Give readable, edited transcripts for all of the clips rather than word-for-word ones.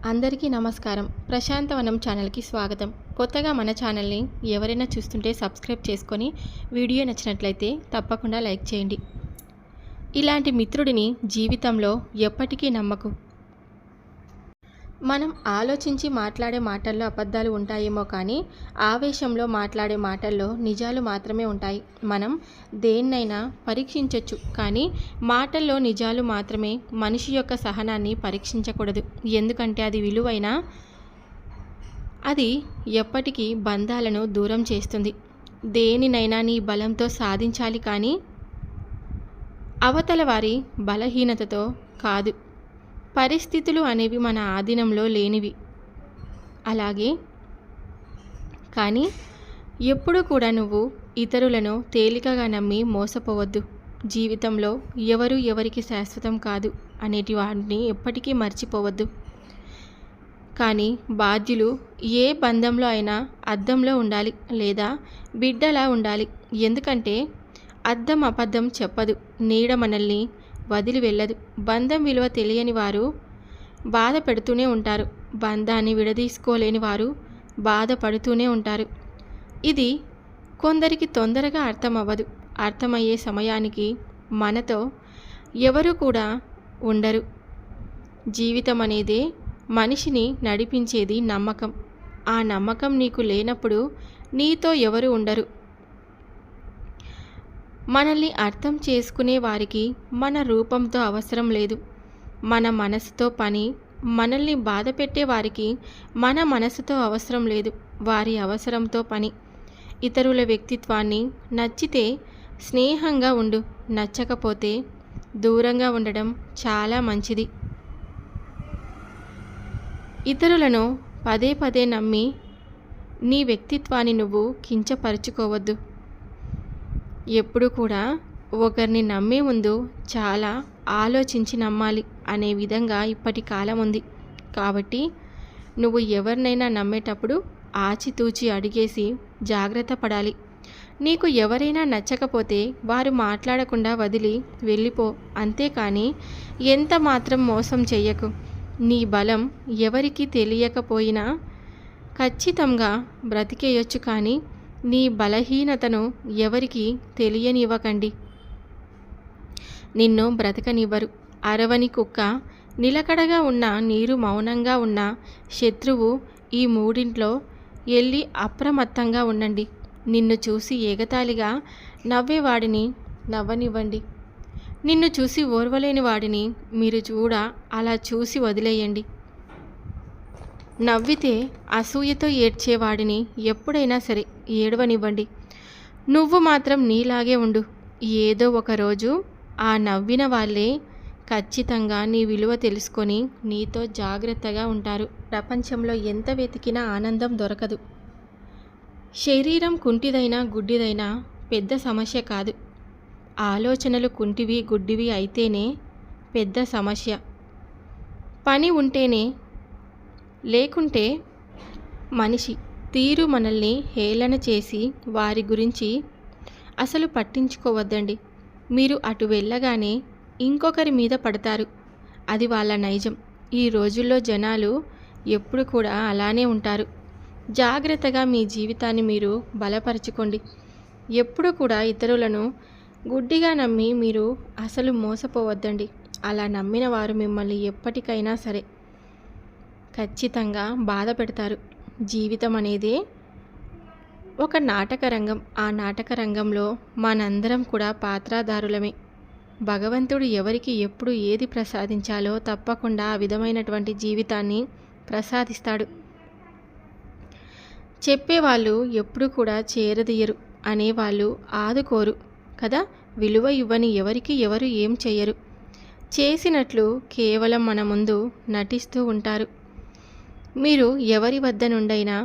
అందరికీ నమస్కారం. ప్రశాంతవనం ఛానల్‌కి స్వాగతం. కొత్తగా మన ఛానల్‌ని ఎవరైనా చూస్తుంటే సబ్స్క్రైబ్ చేసుకొని, వీడియో నచ్చినట్లయితే తప్పకుండా లైక్ చేయండి. ఇలాంటి మిత్రుడిని జీవితంలో ఎప్పటికీ నమ్మకు. మనం ఆలోచించి మాట్లాడే మాటల్లో అబద్ధాలు ఉంటాయేమో కానీ, ఆవేశంలో మాట్లాడే మాటల్లో నిజాలు మాత్రమే ఉంటాయి. మనం దేన్నైనా పరీక్షించొచ్చు, కానీ మాటల్లో నిజాలు మాత్రమే. మనిషి యొక్క సహనాన్ని పరీక్షించకూడదు. ఎందుకంటే అది విలువైన, అది ఎప్పటికీ బంధాలను దూరం చేస్తుంది. దేనినైనా నీ బలంతో సాధించాలి, కానీ అవతల వారి బలహీనతతో కాదు. పరిస్థితులు అనేవి మన ఆధీనంలో లేనివి. అలాగే కానీ ఎప్పుడు కూడా నువ్వు ఇతరులను తేలికగా నమ్మి మోసపోవద్దు. జీవితంలో ఎవరు ఎవరికి శాశ్వతం కాదు అనేటి వాటిని ఎప్పటికీ మర్చిపోవద్దు. కానీ బాధ్యులు ఏ బంధంలో అయినా అద్దంలో ఉండాలి, లేదా బిడ్డలా ఉండాలి. ఎందుకంటే అద్దం అబద్ధం చెప్పదు, నీడ మనల్ని వదిలి వెళ్ళదు. బంధం విలువ తెలియని వారు బాధ పెడుతూనే ఉంటారు. బంధాన్ని విడదీసుకోలేని వారు బాధపడుతూనే ఉంటారు. ఇది కొందరికి తొందరగా అర్థం అవ్వదు. అర్థమయ్యే సమయానికి మనతో ఎవరు కూడా ఉండరు. జీవితం అనేది మనిషిని నడిపించేది నమ్మకం. ఆ నమ్మకం నీకు లేనప్పుడు నీతో ఎవరు ఉండరు. మనల్ని అర్థం చేసుకునే వారికి మన రూపంతో అవసరం లేదు, మన మనసుతో పని. మనల్ని బాధ పెట్టే వారికి మన మనసుతో అవసరం లేదు, వారి అవసరంతో పని. ఇతరుల వ్యక్తిత్వాన్ని నచ్చితే స్నేహంగా ఉండు, నచ్చకపోతే దూరంగా ఉండడం చాలా మంచిది. ఇతరులను పదే పదే నమ్మి నీ వ్యక్తిత్వాన్ని నువ్వు కించపరుచుకోవద్దు. ఎప్పుడు కూడా ఒకరిని నమ్మే ముందు చాలా ఆలోచించి నమ్మాలి అనే విధంగా ఇప్పటి కాలం ఉంది. కాబట్టి నువ్వు ఎవరినైనా నమ్మేటప్పుడు ఆచితూచి అడిగేసి జాగ్రత్త పడాలి. నీకు ఎవరైనా నచ్చకపోతే వారు మాట్లాడకుండా వదిలి వెళ్ళిపో. అంతేకాని ఎంత మాత్రం మోసం చెయ్యకు. నీ బలం ఎవరికి తెలియకపోయినా ఖచ్చితంగా బ్రతికేయొచ్చు, కానీ నీ బలహీనతను ఎవరికి తెలియనివ్వకండి. నిన్ను బ్రతకనివ్వరు. అరవని కుక్క నిలకడగా ఉన్న, నీరు మౌనంగా ఉన్న, శత్రువు ఈ మూడింట్లో వెళ్ళి అప్రమత్తంగా ఉండండి. నిన్ను చూసి ఎగతాళిగా నవ్వేవాడిని నవ్వనివ్వండి. నిన్ను చూసి ఓర్వలేని వాడిని మీరు అలా చూసి వదిలేయండి. నవ్వితే అసూయతో ఏడ్చేవాడిని ఎప్పుడైనా సరే ఏడవనివ్వండి. నువ్వు మాత్రం నీలాగే ఉండు. ఏదో ఒకరోజు ఆ నవ్విన వాళ్ళే ఖచ్చితంగా నీ విలువ తెలుసుకొని నీతో జాగ్రత్తగా ఉంటారు. ప్రపంచంలో ఎంత వెతికినా ఆనందం దొరకదు. శరీరం కుంటిదైనా గుడ్డిదైనా పెద్ద సమస్య కాదు. ఆలోచనలు కుంటివి గుడ్డివి అయితేనే పెద్ద సమస్య. పని ఉంటేనే, లేకుంటే మనిషి తీరు మనల్ని హేళన చేసి వారి గురించి అసలు పట్టించుకోవద్దండి. మీరు అటు వెళ్ళగానే ఇంకొకరి మీద పడతారు. అది వాళ్ళ నైజం. ఈ రోజుల్లో జనాలు ఎప్పుడు కూడా అలానే ఉంటారు. జాగ్రత్తగా మీ జీవితాన్ని మీరు బలపరచుకోండి. ఎప్పుడు కూడా ఇతరులను గుడ్డిగా నమ్మి మీరు అసలు మోసపోవద్దండి. అలా నమ్మిన వారు మిమ్మల్ని ఎప్పటికైనా సరే ఖచ్చితంగా బాధ పెడతారు. జీవితం అనేది ఒక నాటక రంగం. ఆ నాటక రంగంలో మనందరం కూడా పాత్రధారులమే. భగవంతుడు ఎవరికి ఎప్పుడు ఏది ప్రసాదించాలో తప్పకుండా ఆ విధమైనటువంటి జీవితాన్ని ప్రసాదిస్తాడు. చెప్పేవాళ్ళు ఎప్పుడు కూడా చేరదీయరు, అనేవాళ్ళు ఆదుకోరు కదా. విలువ ఇవ్వని ఎవరికి ఎవరు ఏం చెయ్యరు. చేసినట్లు కేవలం మన ముందు నటిస్తూ ఉంటారు. మీరు ఎవరి వద్ద నుండైనా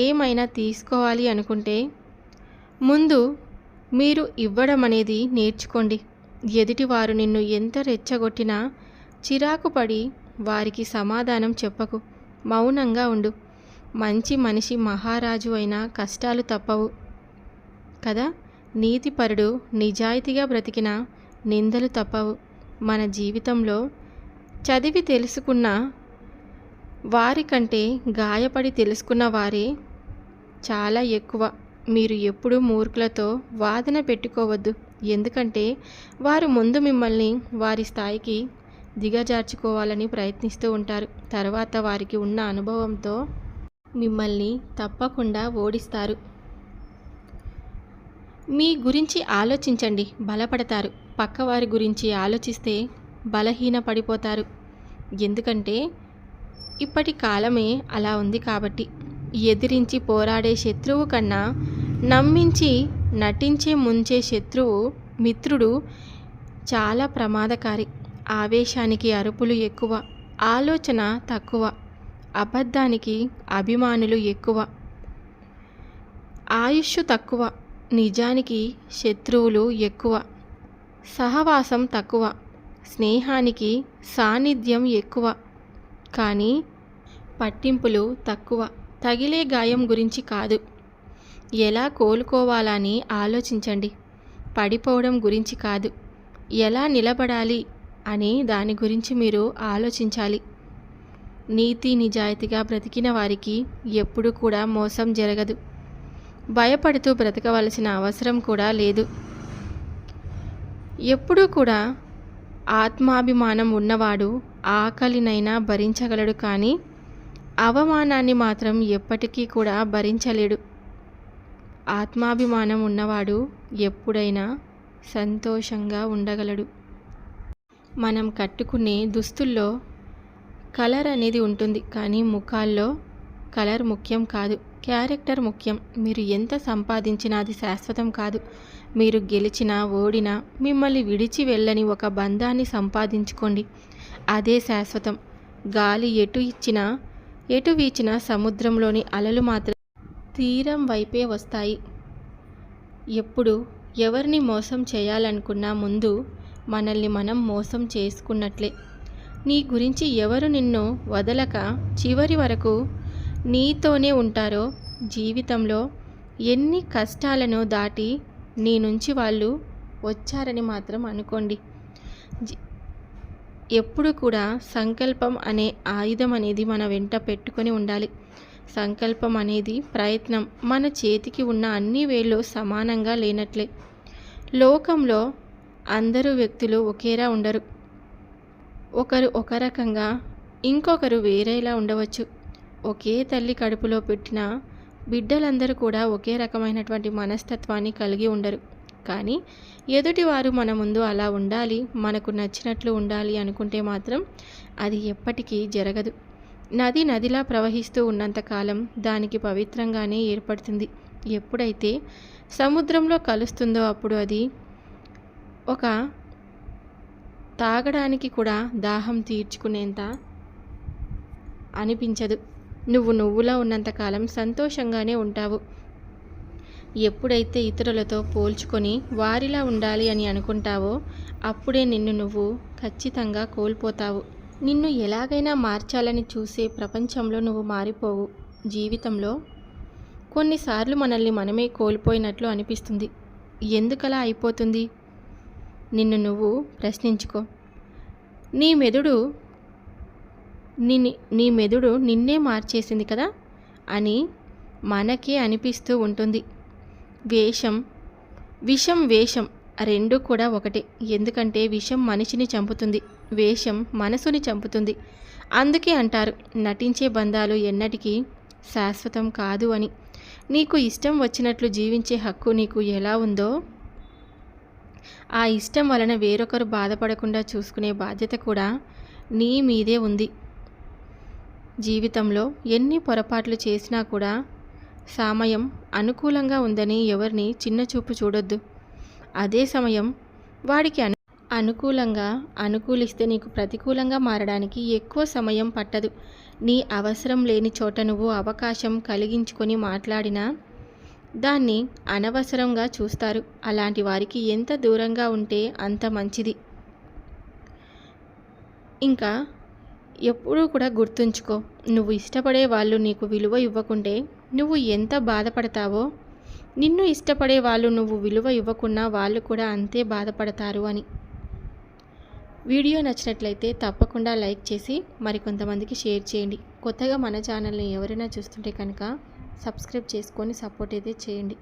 ఏమైనా తీసుకోవాలి అనుకుంటే ముందు మీరు ఇవ్వడం అనేది నేర్చుకోండి. ఎదుటివారు నిన్ను ఎంత రెచ్చగొట్టినా చిరాకు పడి వారికి సమాధానం చెప్పకు, మౌనంగా ఉండు. మంచి మనిషి మహారాజు అయినా కష్టాలు తప్పవు కదా. నీతిపరుడు నిజాయితీగా బ్రతికిన నిందలు తప్పవు. మన జీవితంలో చదివి తెలుసుకున్న వారికంటే గాయపడి తెలుసుకున్న వారే చాలా ఎక్కువ. మీరు ఎప్పుడూ మూర్ఖులతో వాదన పెట్టుకోవద్దు. ఎందుకంటే వారు ముందు మిమ్మల్ని వారి స్థాయికి దిగజార్చుకోవాలని ప్రయత్నిస్తూ ఉంటారు. తర్వాత వారికి ఉన్న అనుభవంతో మిమ్మల్ని తప్పకుండా ఓడిస్తారు. మీ గురించి ఆలోచించండి, బలపడతారు. పక్కవారి గురించి ఆలోచిస్తే బలహీన పడిపోతారు. ఎందుకంటే ఇప్పటి కాలమే అలా ఉంది కాబట్టి. ఎదిరించి పోరాడే శత్రువు కన్నా నమ్మించి నటించే ముంచే మిత్రుడు చాలా ప్రమాదకారి. ఆవేశానికి అరుపులు ఎక్కువ, ఆలోచన తక్కువ. అబద్ధానికి అభిమానులు ఎక్కువ, ఆయుష్ తక్కువ. నిజానికి శత్రువులు ఎక్కువ, సహవాసం తక్కువ. స్నేహానికి సాన్నిధ్యం ఎక్కువ, కానీ పట్టింపులు తక్కువ. తగిలే గాయం గురించి కాదు, ఎలా కోలుకోవాలని ఆలోచించండి. పడిపోవడం గురించి కాదు, ఎలా నిలబడాలి అని దాని గురించి మీరు ఆలోచించాలి. నీతి నిజాయితీగా బ్రతికిన వారికి ఎప్పుడు కూడా మోసం జరగదు. భయపడుతూ బ్రతకవలసిన అవసరం కూడా లేదు. ఎప్పుడూ కూడా ఆత్మాభిమానం ఉన్నవాడు ఆకలినైనా భరించగలడు, కానీ అవమానాన్ని మాత్రం ఎప్పటికీ కూడా భరించలేడు. ఆత్మాభిమానం ఉన్నవాడు ఎప్పుడైనా సంతోషంగా ఉండగలడు. మనం కట్టుకునే దుస్తుల్లో కలర్ అనేది ఉంటుంది, కానీ ముఖాల్లో కలర్ ముఖ్యం కాదు, క్యారెక్టర్ ముఖ్యం. మీరు ఎంత సంపాదించినా అది శాశ్వతం కాదు. మీరు గెలిచినా ఓడినా మిమ్మల్ని విడిచి వెళ్ళని ఒక బంధాన్ని సంపాదించుకోండి, అదే శాశ్వతం. గాలి ఎటు వీచినా సముద్రంలోని అలలు మాత్రం తీరం వైపే వస్తాయి. ఎప్పుడు ఎవరిని మోసం చేయాలనుకున్నా ముందు మనల్ని మనం మోసం చేసుకున్నట్లే. నీ గురించి ఎవరు నిన్ను వదలక చివరి వరకు నీతోనే ఉంటారో, జీవితంలో ఎన్ని కష్టాలను దాటి నీ నుంచి వాళ్ళు వచ్చారని మాత్రం అనుకోండి. ఎప్పుడు కూడా సంకల్పం అనే ఆయుధం అనేది మన వెంట పెట్టుకొని ఉండాలి. సంకల్పం అనేది ప్రయత్నం. మన చేతికి ఉన్న అన్ని వేళ్ళు సమానంగా లేనట్లే. లోకంలో అందరూ వ్యక్తులు ఒకేలా ఉండరు. ఒకరు ఒక రకంగా, ఇంకొకరు వేరేలా ఉండవచ్చు. ఒకే తల్లి కడుపులో పెట్టిన బిడ్డలందరూ కూడా ఒకే రకమైనటువంటి మనస్తత్వాన్ని కలిగి ఉండరు. కానీ ఎదుటివారు మన ముందు అలా ఉండాలి, మనకు నచ్చినట్లు ఉండాలి అనుకుంటే మాత్రం అది ఎప్పటికీ జరగదు. నది నదిలా ప్రవహిస్తూ ఉన్నంతకాలం దానికి పవిత్రంగానే ఏర్పడుతుంది. ఎప్పుడైతే సముద్రంలో కలుస్తుందో అప్పుడు అది ఒక తాగడానికి కూడా దాహం తీర్చుకునేంత అనిపించదు. నువ్వులా ఉన్నంతకాలం సంతోషంగానే ఉంటావు. ఎప్పుడైతే ఇతరులతో పోల్చుకొని వారిలా ఉండాలి అని అనుకుంటావో అప్పుడే నిన్ను నువ్వు ఖచ్చితంగా కోల్పోతావు. నిన్ను ఎలాగైనా మార్చాలని చూసే ప్రపంచంలో నువ్వు మారిపోవు. జీవితంలో కొన్నిసార్లు మనల్ని మనమే కోల్పోయినట్లు అనిపిస్తుంది. ఎందుకలా అయిపోతుంది? నిన్ను నువ్వు ప్రశ్నించుకో. నీ మెదడు నిన్నే మార్చేసింది కదా అని మనకే అనిపిస్తూ ఉంటుంది. విషం వేషం రెండు కూడా ఒకటే. ఎందుకంటే విషం మనిషిని చంపుతుంది, వేషం మనసుని చంపుతుంది. అందుకే అంటారు నటించే బంధాలు ఎన్నటికీ శాశ్వతం కాదు అని. నీకు ఇష్టం వచ్చినట్లు జీవించే హక్కు నీకు ఎలా ఉందో, ఆ ఇష్టం వలన వేరొకరు బాధపడకుండా చూసుకునే బాధ్యత కూడా నీ మీదే ఉంది. జీవితంలో ఎన్ని పొరపాట్లు చేసినా కూడా సమయం అనుకూలంగా ఉందని ఎవరిని చిన్నచూపు చూడొద్దు. అదే సమయం వాడికి అనుకూలిస్తే నీకు ప్రతికూలంగా మారడానికి ఎక్కువ సమయం పట్టదు. నీ అవసరం లేని చోట నువ్వు అవకాశం కలిగించుకొని మాట్లాడినా దాన్ని అనవసరంగా చూస్తారు. అలాంటి వారికి ఎంత దూరంగా ఉంటే అంత మంచిది. ఇంకా ఎప్పుడూ కూడా గుర్తుంచుకో, నువ్వు ఇష్టపడే వాళ్ళు నీకు విలువ ఇవ్వకుంటే నువ్వు ఎంత బాధపడతావో, నిన్ను ఇష్టపడే వాళ్ళు నువ్వు విలువ ఇవ్వకున్నా వాళ్ళు కూడా అంతే బాధపడతారు అని. వీడియో నచ్చినట్లయితే తప్పకుండా లైక్ చేసి మరికొంతమందికి షేర్ చేయండి. కొత్తగా మన ఛానల్ని ఎవరైనా చూస్తుంటే కనుక సబ్స్క్రైబ్ చేసుకొని సపోర్ట్ అయితే చేయండి.